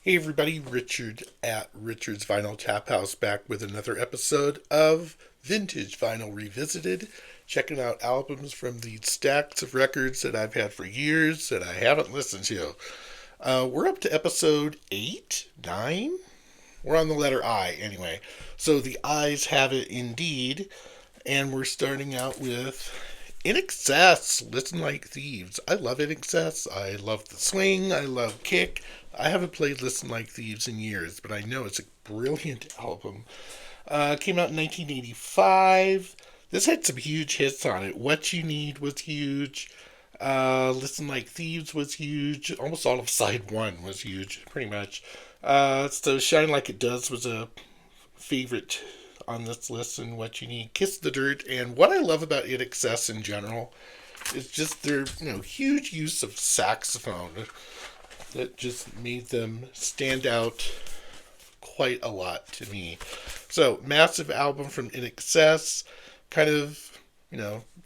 Hey everybody, Richard at Richard's Vinyl Tap House back with another episode of Vintage Vinyl Revisited, checking out albums from the stacks of records that I've had for years that I haven't listened to. We're up to episode 8, 9? We're on the letter I anyway. So the I's have it indeed, and we're starting out with INXS, Listen Like Thieves. I love INXS. I love the swing. I love kick. I haven't played Listen Like Thieves in years, but I know it's a brilliant album. Came out in 1985. This had some huge hits on it. What You Need was huge. Listen Like Thieves was huge. Almost all of side one was huge, pretty much. So Shine Like It Does was a favorite on this list, and What You Need, Kiss the Dirt. And what I love about INXS in general is just their huge use of saxophone that just made them stand out quite a lot to me. So massive album from INXS, kind of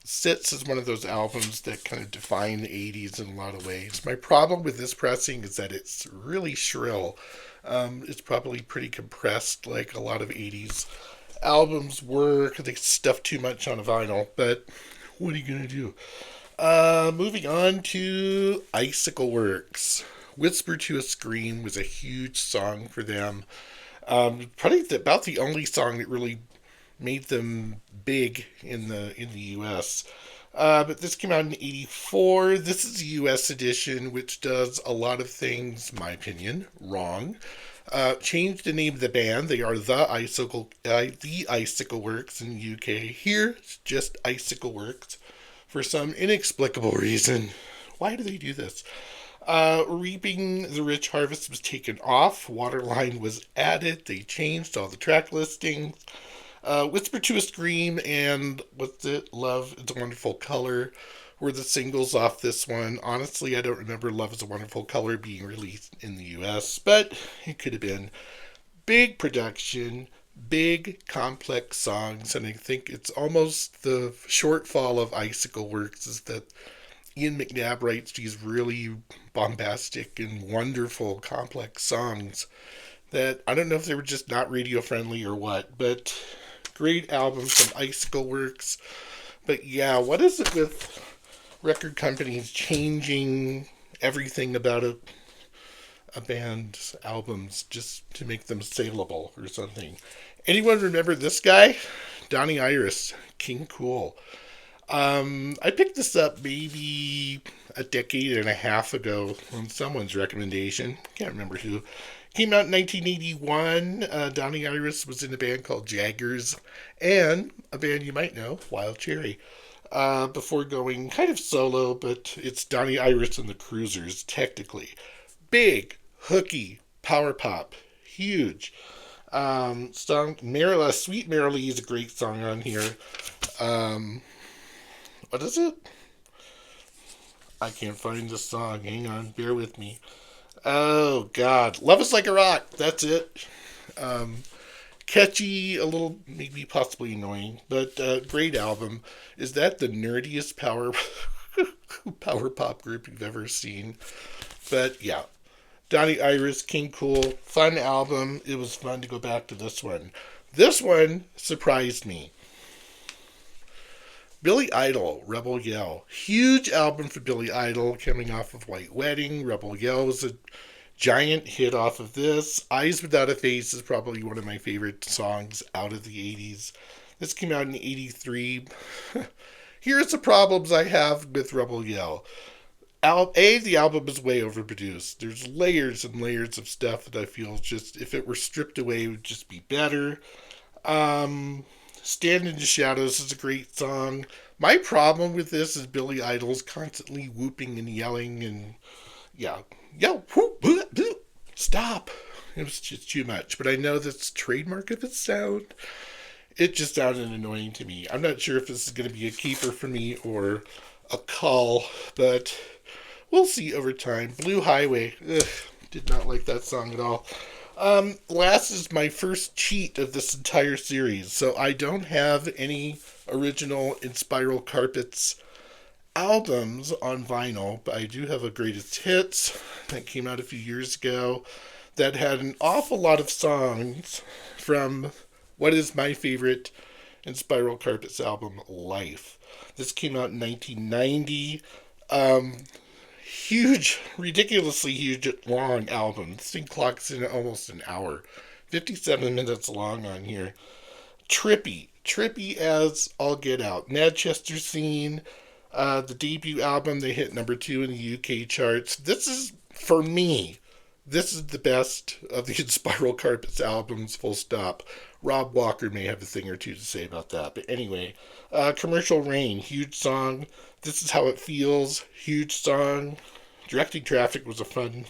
sits as one of those albums that kind of define the 80s in a lot of ways. My problem with this pressing is that it's really shrill. It's probably pretty compressed like a lot of 80s albums were because they stuffed too much on a vinyl, but what are you going to do? Moving on to Icicle Works. Whisper to a Scream was a huge song for them. Probably about the only song that really made them big in the U.S. But this came out in '84. This is a U.S. edition, which does a lot of things, in my opinion, wrong. Changed the name of the band. They are the Icicle Works in the UK. Here, it's just Icicle Works for some inexplicable reason. Why do they do this? Reaping the Rich Harvest was taken off. Waterline was added. They changed all the track listings. Whisper to a Scream and what's it? Love is a Wonderful Color were the singles off this one. Honestly, I don't remember Love is a Wonderful Color being released in the US, but it could have been. Big production, big complex songs, and I think it's almost the shortfall of Icicle Works is that Ian McNabb writes these really bombastic and wonderful complex songs that I don't know if they were just not radio friendly or what, but great album from Icicle Works. But yeah, what is it with record companies changing everything about a band's albums just to make them saleable or something? Anyone remember this guy? Donnie Iris, King Cool. I picked this up maybe a decade and a half ago on someone's recommendation. Can't remember who. Came out in 1981. Donnie Iris was in a band called Jaggers and a band you might know, Wild Cherry. Before going kind of solo, but it's Donnie Iris and the Cruisers, technically. Big, hooky, power pop, huge. Song Sweet Marilee is a great song on here. What is it? I can't find the song. Hang on, bear with me. Oh God, Love Is Like a Rock. That's it. Um, Catchy, a little maybe possibly annoying, but great album. Is that the nerdiest power power pop group you've ever seen? But yeah, Donnie Iris, King Cool, fun album. It was fun to go back to this one. This one surprised me. Billy Idol, Rebel Yell. Huge album for Billy Idol coming off of White Wedding. Rebel Yell was a giant hit off of this. Eyes Without a Face is probably one of my favorite songs out of the 80s. This came out in '83. Here's the problems I have with Rebel Yell. The album is way overproduced. There's layers and layers of stuff that I feel just, if it were stripped away, would just be better. Um, Stand in the Shadows is a great song. My problem with this is Billy Idol's constantly whooping and yelling and yeah, yell, whoop, whoop, whoop, stop. It was just too much. But I know that's trademark of its sound. It just sounded annoying to me. I'm not sure if this is going to be a keeper for me or a call, but we'll see over time. Blue Highway. Ugh, did not like that song at all. Last is my first cheat of this entire series, so I don't have any original Inspiral Carpets albums on vinyl, but I do have a greatest hits that came out a few years ago. that had an awful lot of songs from what is my favorite Inspiral Carpets album, Life. This came out in 1990. Huge, ridiculously huge, long album. This thing clocks in almost an hour. 57 minutes long on here. Trippy as all get out. Madchester scene, the debut album, they hit #2 in the UK charts. This is, for me, this is the best of the Inspiral Carpets albums, full stop. Rob Walker may have a thing or two to say about that. But anyway, Commercial Rain, huge song. This Is How It Feels, huge song. Directing Traffic was a fun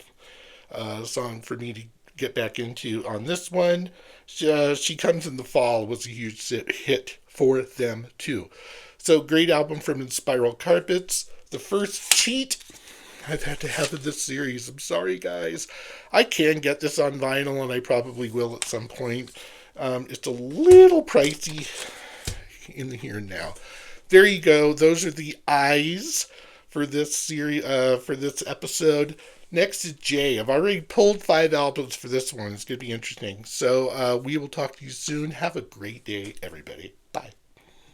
song for me to get back into on this one. She Comes in the Fall was a huge hit for them too. So great album from Inspiral Carpets. The first cheat I've had to have in this series. I'm sorry, guys. I can get this on vinyl, and I probably will at some point. It's a little pricey in the here and now. There you go. Those are the eyes for this series, for this episode. Next is Jay. I've already pulled 5 albums for this one. It's going to be interesting. So we will talk to you soon. Have a great day, everybody. Bye.